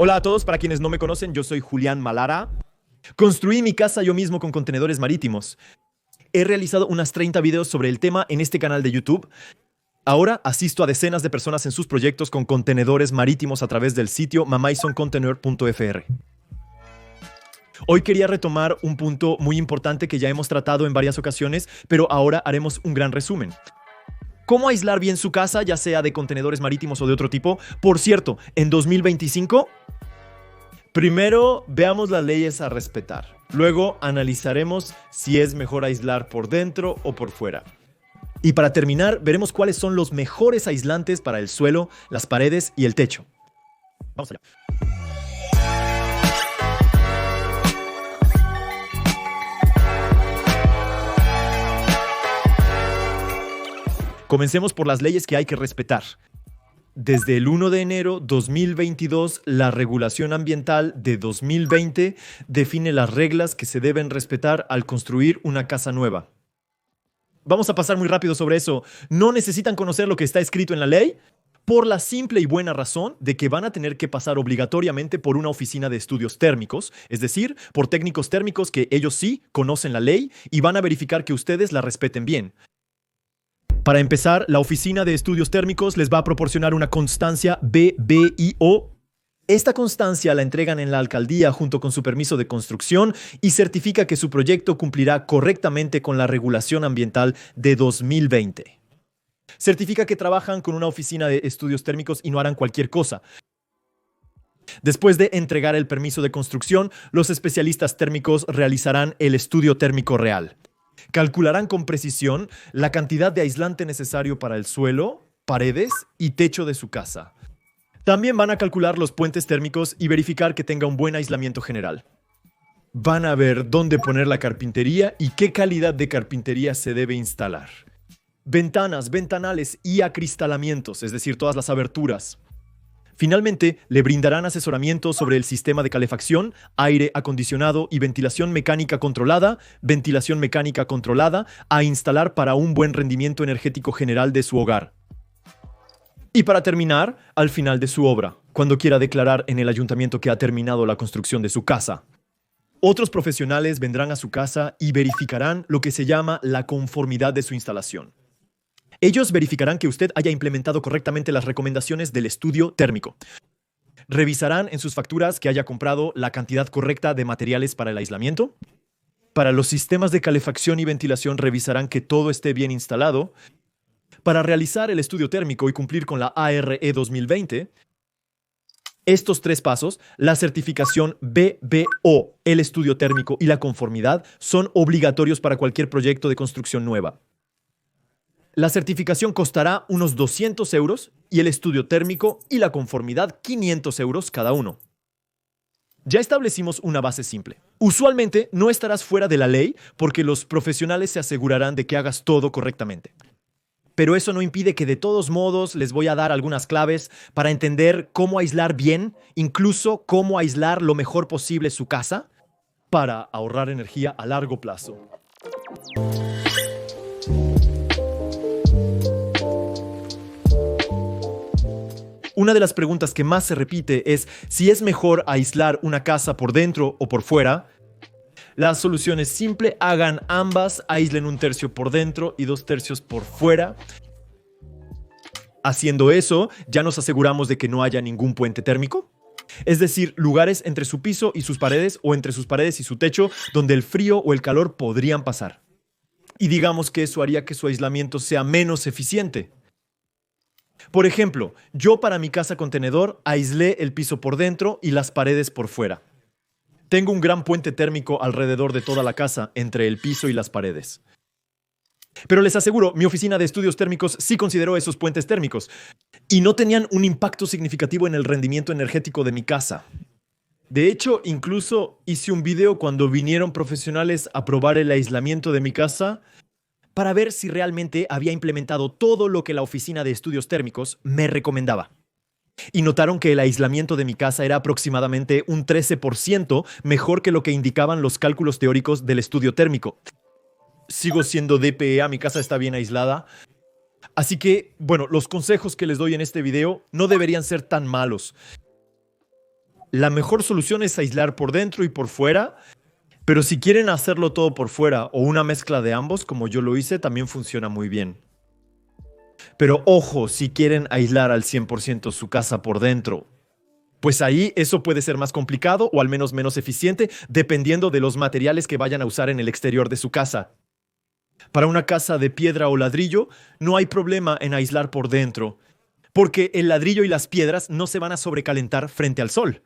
Hola a todos, para quienes no me conocen, yo soy Julián Malara. Construí mi casa yo mismo con contenedores marítimos. He realizado unas 30 videos sobre el tema en este canal de YouTube. Ahora asisto a decenas de personas en sus proyectos con contenedores marítimos a través del sitio mamaisoncontainer.fr. Hoy quería retomar un punto muy importante que ya hemos tratado en varias ocasiones, pero ahora haremos un gran resumen. ¿Cómo aislar bien su casa, ya sea de contenedores marítimos o de otro tipo? Por cierto, en 2025, primero veamos las leyes a respetar. Luego analizaremos si es mejor aislar por dentro o por fuera. Y para terminar, veremos cuáles son los mejores aislantes para el suelo, las paredes y el techo. Vamos allá. Comencemos por las leyes que hay que respetar. Desde el 1 de enero 2022, la regulación ambiental de 2020 define las reglas que se deben respetar al construir una casa nueva. Vamos a pasar muy rápido sobre eso. No necesitan conocer lo que está escrito en la ley por la simple y buena razón de que van a tener que pasar obligatoriamente por una oficina de estudios térmicos, es decir, por técnicos térmicos que ellos sí conocen la ley y van a verificar que ustedes la respeten bien. Para empezar, la Oficina de Estudios Térmicos les va a proporcionar una constancia BBIO. Esta constancia la entregan en la alcaldía junto con su permiso de construcción y certifica que su proyecto cumplirá correctamente con la regulación ambiental de 2020. Certifica que trabajan con una oficina de estudios térmicos y no harán cualquier cosa. Después de entregar el permiso de construcción, los especialistas térmicos realizarán el estudio térmico real. Calcularán con precisión la cantidad de aislante necesario para el suelo, paredes y techo de su casa. También van a calcular los puentes térmicos y verificar que tenga un buen aislamiento general. Van a ver dónde poner la carpintería y qué calidad de carpintería se debe instalar. Ventanas, ventanales y acristalamientos, es decir, todas las aberturas. Finalmente, le brindarán asesoramiento sobre el sistema de calefacción, aire acondicionado y ventilación mecánica controlada a instalar para un buen rendimiento energético general de su hogar. Y para terminar, al final de su obra, cuando quiera declarar en el ayuntamiento que ha terminado la construcción de su casa. Otros profesionales vendrán a su casa y verificarán lo que se llama la conformidad de su instalación. Ellos verificarán que usted haya implementado correctamente las recomendaciones del estudio térmico. Revisarán en sus facturas que haya comprado la cantidad correcta de materiales para el aislamiento. Para los sistemas de calefacción y ventilación revisarán que todo esté bien instalado. Para realizar el estudio térmico y cumplir con la ARE 2020, estos tres pasos, la certificación BBO, el estudio térmico y la conformidad, son obligatorios para cualquier proyecto de construcción nueva. La certificación costará unos 200 euros y el estudio térmico y la conformidad 500 euros cada uno. Ya establecimos una base simple. Usualmente no estarás fuera de la ley porque los profesionales se asegurarán de que hagas todo correctamente. Pero eso no impide que de todos modos les voy a dar algunas claves para entender cómo aislar bien, incluso cómo aislar lo mejor posible su casa para ahorrar energía a largo plazo. Una de las preguntas que más se repite es si es mejor aislar una casa por dentro o por fuera. La solución es simple, hagan ambas, aíslen 1/3 por dentro y 2/3 por fuera. Haciendo eso, ya nos aseguramos de que no haya ningún puente térmico. Es decir, lugares entre su piso y sus paredes o entre sus paredes y su techo donde el frío o el calor podrían pasar. Y digamos que eso haría que su aislamiento sea menos eficiente. Por ejemplo, yo para mi casa contenedor aislé el piso por dentro y las paredes por fuera. Tengo un gran puente térmico alrededor de toda la casa, entre el piso y las paredes. Pero les aseguro, mi oficina de estudios térmicos sí consideró esos puentes térmicos y no tenían un impacto significativo en el rendimiento energético de mi casa. De hecho, incluso hice un video cuando vinieron profesionales a probar el aislamiento de mi casa para ver si realmente había implementado todo lo que la oficina de estudios térmicos me recomendaba. Y notaron que el aislamiento de mi casa era aproximadamente un 13% mejor que lo que indicaban los cálculos teóricos del estudio térmico. Sigo siendo DPEA, mi casa está bien aislada. Así que, bueno, los consejos que les doy en este video no deberían ser tan malos. La mejor solución es aislar por dentro y por fuera, pero si quieren hacerlo todo por fuera o una mezcla de ambos, como yo lo hice, también funciona muy bien. Pero ojo, si quieren aislar al 100% su casa por dentro, pues ahí eso puede ser más complicado o al menos menos eficiente, dependiendo de los materiales que vayan a usar en el exterior de su casa. Para una casa de piedra o ladrillo, no hay problema en aislar por dentro, porque el ladrillo y las piedras no se van a sobrecalentar frente al sol.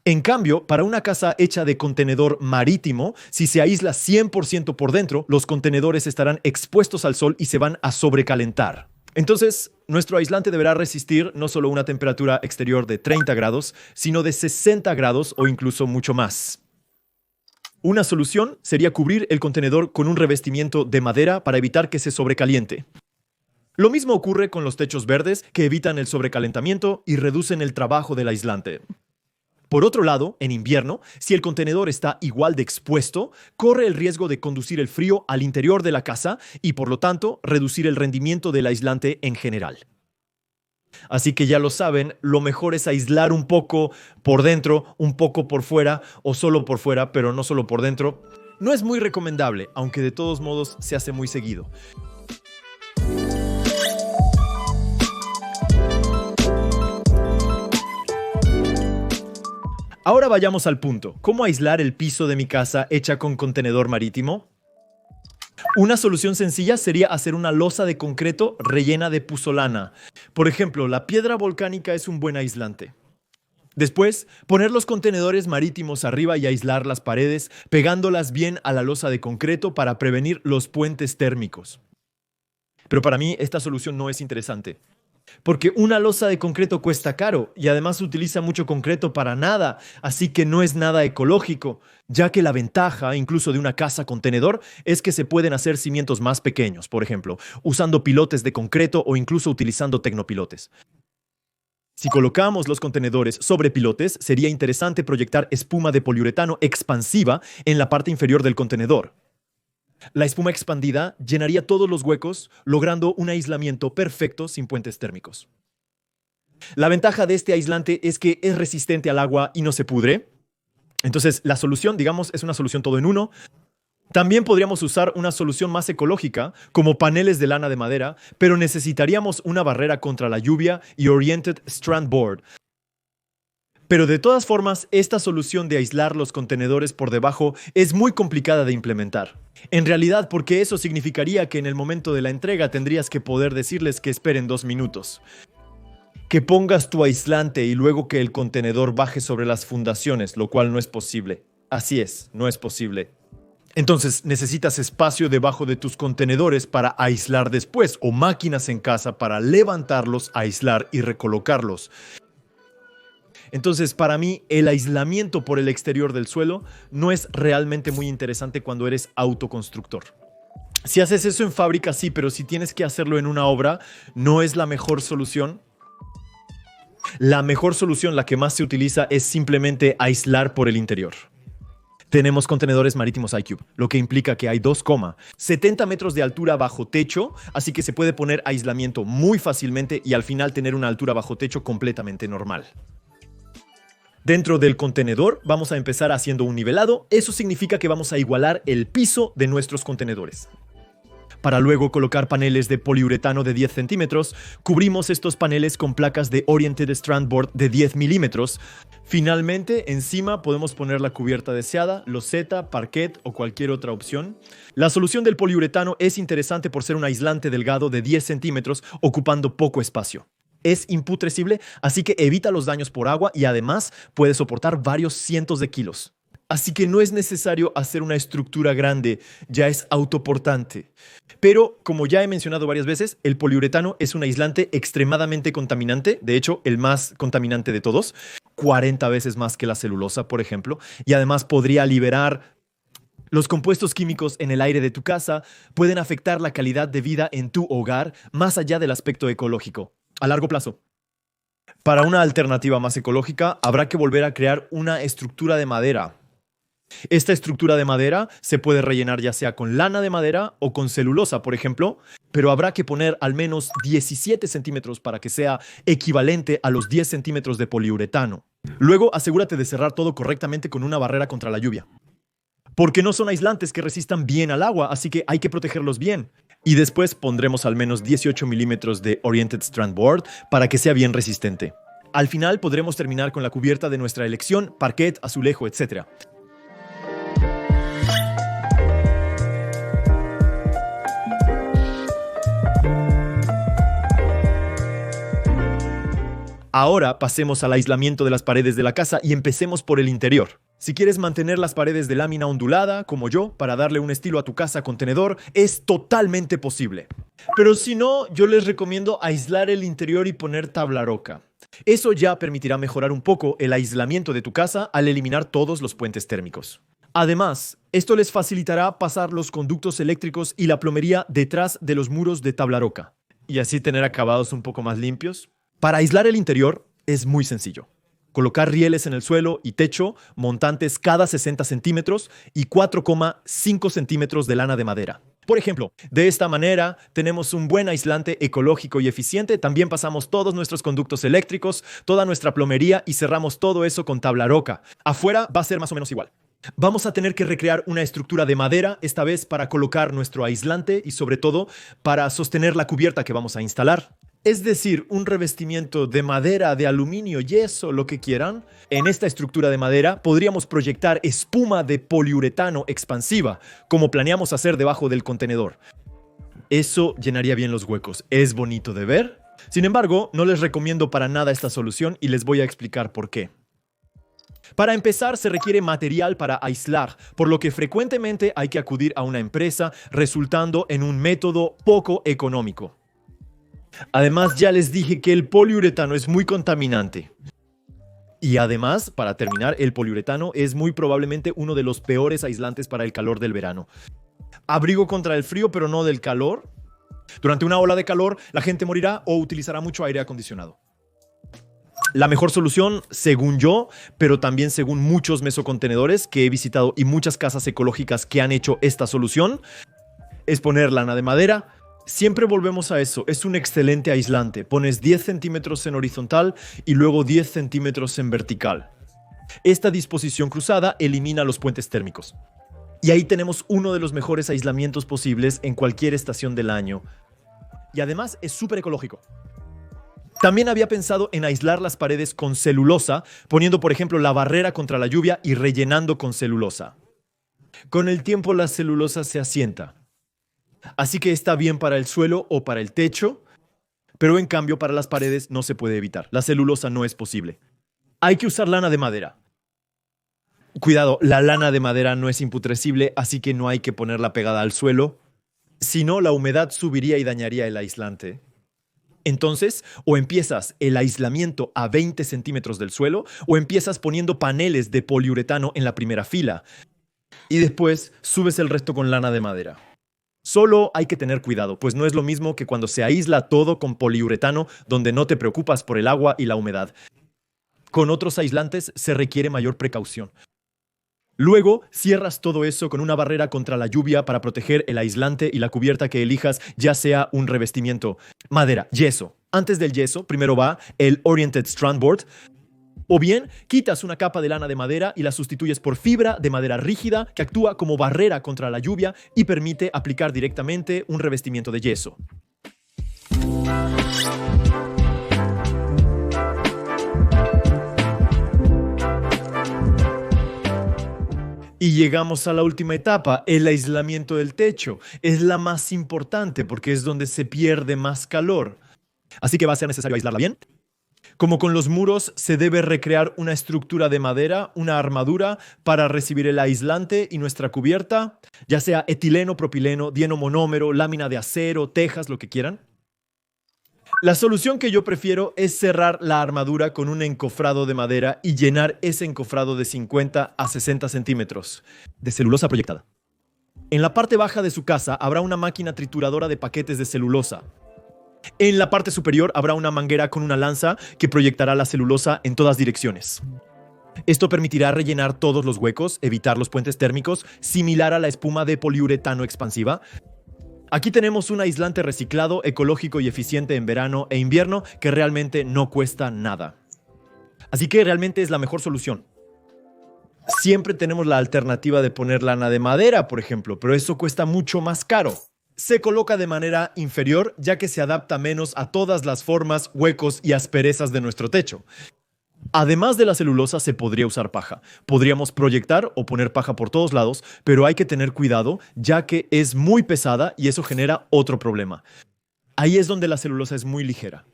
En cambio, para una casa hecha de contenedor marítimo, si se aísla 100% por dentro, los contenedores estarán expuestos al sol y se van a sobrecalentar. Entonces, nuestro aislante deberá resistir no solo una temperatura exterior de 30 grados, sino de 60 grados o incluso mucho más. Una solución sería cubrir el contenedor con un revestimiento de madera para evitar que se sobrecaliente. Lo mismo ocurre con los techos verdes, que evitan el sobrecalentamiento y reducen el trabajo del aislante. Por otro lado, en invierno, si el contenedor está igual de expuesto, corre el riesgo de conducir el frío al interior de la casa y, por lo tanto, reducir el rendimiento del aislante en general. Así que ya lo saben, lo mejor es aislar un poco por dentro, un poco por fuera o solo por fuera, pero no solo por dentro. No es muy recomendable, aunque de todos modos se hace muy seguido. Ahora vayamos al punto. ¿Cómo aislar el piso de mi casa hecha con contenedor marítimo? Una solución sencilla sería hacer una losa de concreto rellena de puzolana. Por ejemplo, la piedra volcánica es un buen aislante. Después, poner los contenedores marítimos arriba y aislar las paredes, pegándolas bien a la losa de concreto para prevenir los puentes térmicos. Pero para mí esta solución no es interesante. Porque una losa de concreto cuesta caro y además utiliza mucho concreto para nada, así que no es nada ecológico, ya que la ventaja, incluso de una casa contenedor, es que se pueden hacer cimientos más pequeños, por ejemplo, usando pilotes de concreto o incluso utilizando tecnopilotes. Si colocamos los contenedores sobre pilotes, sería interesante proyectar espuma de poliuretano expansiva en la parte inferior del contenedor. La espuma expandida llenaría todos los huecos, logrando un aislamiento perfecto sin puentes térmicos. La ventaja de este aislante es que es resistente al agua y no se pudre. Entonces, la solución, digamos, es una solución todo en uno. También podríamos usar una solución más ecológica, como paneles de lana de madera, pero necesitaríamos una barrera contra la lluvia y Oriented Strand Board. Pero de todas formas, esta solución de aislar los contenedores por debajo es muy complicada de implementar. En realidad, porque eso significaría que en el momento de la entrega tendrías que poder decirles que esperen 2 minutos. Que pongas tu aislante y luego que el contenedor baje sobre las fundaciones, lo cual no es posible. Así es, no es posible. Entonces necesitas espacio debajo de tus contenedores para aislar después, o máquinas en casa para levantarlos, aislar y recolocarlos. Entonces, para mí, el aislamiento por el exterior del suelo no es realmente muy interesante cuando eres autoconstructor. Si haces eso en fábrica, sí, pero si tienes que hacerlo en una obra, no es la mejor solución. La mejor solución, la que más se utiliza, es simplemente aislar por el interior. Tenemos contenedores marítimos iCube, lo que implica que hay 2,70 metros de altura bajo techo, así que se puede poner aislamiento muy fácilmente y al final tener una altura bajo techo completamente normal. Dentro del contenedor vamos a empezar haciendo un nivelado. Eso significa que vamos a igualar el piso de nuestros contenedores. Para luego colocar paneles de poliuretano de 10 centímetros, cubrimos estos paneles con placas de Oriented Strand Board de 10 milímetros. Finalmente, encima podemos poner la cubierta deseada, loseta, parquet o cualquier otra opción. La solución del poliuretano es interesante por ser un aislante delgado de 10 centímetros, ocupando poco espacio. Es imputrescible, así que evita los daños por agua y además puede soportar varios cientos de kilos. Así que no es necesario hacer una estructura grande, ya es autoportante. Pero, como ya he mencionado varias veces, el poliuretano es un aislante extremadamente contaminante, de hecho, el más contaminante de todos, 40 veces más que la celulosa, por ejemplo, y además podría liberar los compuestos químicos en el aire de tu casa, pueden afectar la calidad de vida en tu hogar, más allá del aspecto ecológico. A largo plazo. Para una alternativa más ecológica, habrá que volver a crear una estructura de madera. Esta estructura de madera se puede rellenar ya sea con lana de madera o con celulosa, por ejemplo, pero habrá que poner al menos 17 centímetros para que sea equivalente a los 10 centímetros de poliuretano. Luego, asegúrate de cerrar todo correctamente con una barrera contra la lluvia. Porque no son aislantes que resistan bien al agua, así que hay que protegerlos bien. Y después pondremos al menos 18 milímetros de Oriented Strand Board para que sea bien resistente. Al final podremos terminar con la cubierta de nuestra elección, parquet, azulejo, etc. Ahora pasemos al aislamiento de las paredes de la casa y empecemos por el interior. Si quieres mantener las paredes de lámina ondulada, como yo, para darle un estilo a tu casa contenedor, es totalmente posible. Pero si no, yo les recomiendo aislar el interior y poner tabla roca. Eso ya permitirá mejorar un poco el aislamiento de tu casa al eliminar todos los puentes térmicos. Además, esto les facilitará pasar los conductos eléctricos y la plomería detrás de los muros de tabla roca, y así tener acabados un poco más limpios. Para aislar el interior es muy sencillo. Colocar rieles en el suelo y techo, montantes cada 60 centímetros y 4,5 centímetros de lana de madera. Por ejemplo, de esta manera tenemos un buen aislante ecológico y eficiente. También pasamos todos nuestros conductos eléctricos, toda nuestra plomería y cerramos todo eso con tabla roca. Afuera va a ser más o menos igual. Vamos a tener que recrear una estructura de madera, esta vez para colocar nuestro aislante y sobre todo para sostener la cubierta que vamos a instalar. Es decir, un revestimiento de madera, de aluminio, yeso, lo que quieran. En esta estructura de madera podríamos proyectar espuma de poliuretano expansiva, como planeamos hacer debajo del contenedor. Eso llenaría bien los huecos. ¿Es bonito de ver? Sin embargo, no les recomiendo para nada esta solución y les voy a explicar por qué. Para empezar, se requiere material para aislar, por lo que frecuentemente hay que acudir a una empresa, resultando en un método poco económico. Además, ya les dije que el poliuretano es muy contaminante. Y además, para terminar, el poliuretano es muy probablemente uno de los peores aislantes para el calor del verano. Abrigo contra el frío, pero no del calor. Durante una ola de calor, la gente morirá o utilizará mucho aire acondicionado. La mejor solución, según yo, pero también según muchos mesocontenedores que he visitado y muchas casas ecológicas que han hecho esta solución, es poner lana de madera. Siempre volvemos a eso, es un excelente aislante. Pones 10 centímetros en horizontal y luego 10 centímetros en vertical. Esta disposición cruzada elimina los puentes térmicos. Y ahí tenemos uno de los mejores aislamientos posibles en cualquier estación del año. Y además es súper ecológico. También había pensado en aislar las paredes con celulosa, poniendo por ejemplo la barrera contra la lluvia y rellenando con celulosa. Con el tiempo la celulosa se asienta. Así que está bien para el suelo o para el techo, pero en cambio para las paredes no se puede evitar. La celulosa no es posible. Hay que usar lana de madera. Cuidado, la lana de madera no es imputrescible, así que no hay que ponerla pegada al suelo. Si no, la humedad subiría y dañaría el aislante. Entonces, o empiezas el aislamiento a 20 centímetros del suelo, o empiezas poniendo paneles de poliuretano en la primera fila. Y después subes el resto con lana de madera. Solo hay que tener cuidado, pues no es lo mismo que cuando se aísla todo con poliuretano, donde no te preocupas por el agua y la humedad. Con otros aislantes se requiere mayor precaución. Luego, cierras todo eso con una barrera contra la lluvia para proteger el aislante y la cubierta que elijas, ya sea un revestimiento, madera, yeso. Antes del yeso, primero va el Oriented Strand Board. O bien, quitas una capa de lana de madera y la sustituyes por fibra de madera rígida que actúa como barrera contra la lluvia y permite aplicar directamente un revestimiento de yeso. Y llegamos a la última etapa, el aislamiento del techo. Es la más importante porque es donde se pierde más calor. Así que va a ser necesario aislarla bien. Como con los muros, se debe recrear una estructura de madera, una armadura para recibir el aislante y nuestra cubierta, ya sea etileno, propileno, dieno monómero, lámina de acero, tejas, lo que quieran. La solución que yo prefiero es cerrar la armadura con un encofrado de madera y llenar ese encofrado de 50 a 60 centímetros de celulosa proyectada. En la parte baja de su casa habrá una máquina trituradora de paquetes de celulosa. En la parte superior habrá una manguera con una lanza que proyectará la celulosa en todas direcciones. Esto permitirá rellenar todos los huecos, evitar los puentes térmicos, similar a la espuma de poliuretano expansiva. Aquí tenemos un aislante reciclado, ecológico y eficiente en verano e invierno que realmente no cuesta nada. Así que realmente es la mejor solución. Siempre tenemos la alternativa de poner lana de madera, por ejemplo, pero eso cuesta mucho más caro. Se coloca de manera inferior ya que se adapta menos a todas las formas, huecos y asperezas de nuestro techo. Además de la celulosa, se podría usar paja. Podríamos proyectar o poner paja por todos lados, pero hay que tener cuidado ya que es muy pesada y eso genera otro problema. Ahí es donde la celulosa es muy ligera.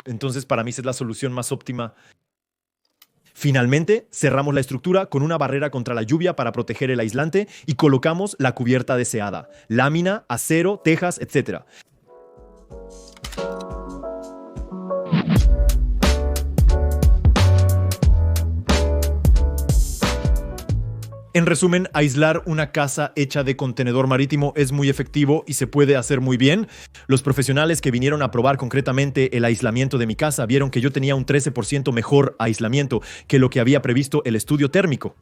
Entonces, para mí esa es la solución más óptima. Finalmente, cerramos la estructura con una barrera contra la lluvia para proteger el aislante y colocamos la cubierta deseada, lámina, acero, tejas, etc. En resumen, aislar una casa hecha de contenedor marítimo es muy efectivo y se puede hacer muy bien. Los profesionales que vinieron a probar concretamente el aislamiento de mi casa vieron que yo tenía un 13% mejor aislamiento que lo que había previsto el estudio térmico.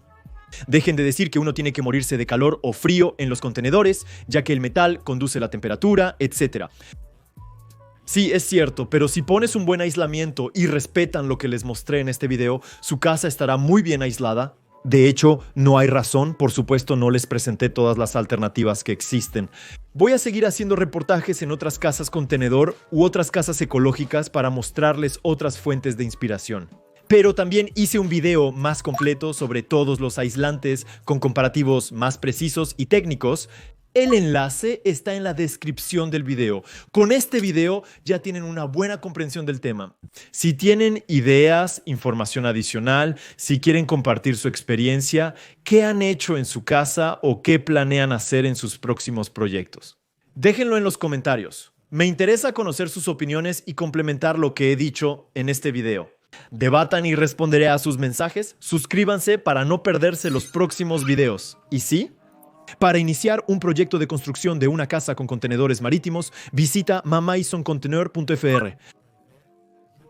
Dejen de decir que uno tiene que morirse de calor o frío en los contenedores, ya que el metal conduce la temperatura, etc. Sí, es cierto, pero si pones un buen aislamiento y respetan lo que les mostré en este video, su casa estará muy bien aislada. De hecho, no hay razón, por supuesto no les presenté todas las alternativas que existen. Voy a seguir haciendo reportajes en otras casas contenedor u otras casas ecológicas para mostrarles otras fuentes de inspiración. Pero también hice un video más completo sobre todos los aislantes con comparativos más precisos y técnicos. El enlace está en la descripción del video. Con este video ya tienen una buena comprensión del tema. Si tienen ideas, información adicional, si quieren compartir su experiencia, qué han hecho en su casa o qué planean hacer en sus próximos proyectos, déjenlo en los comentarios. Me interesa conocer sus opiniones y complementar lo que he dicho en este video. Debatan y responderé a sus mensajes. Suscríbanse para no perderse los próximos videos. ¿Y sí? Para iniciar un proyecto de construcción de una casa con contenedores marítimos, visita mamaisonconteneur.fr.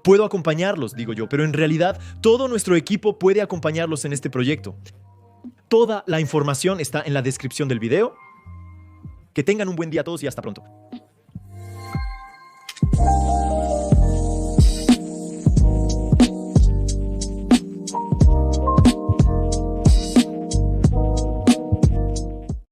Puedo acompañarlos, digo yo, pero en realidad todo nuestro equipo puede acompañarlos en este proyecto. Toda la información está en la descripción del video. Que tengan un buen día a todos y hasta pronto.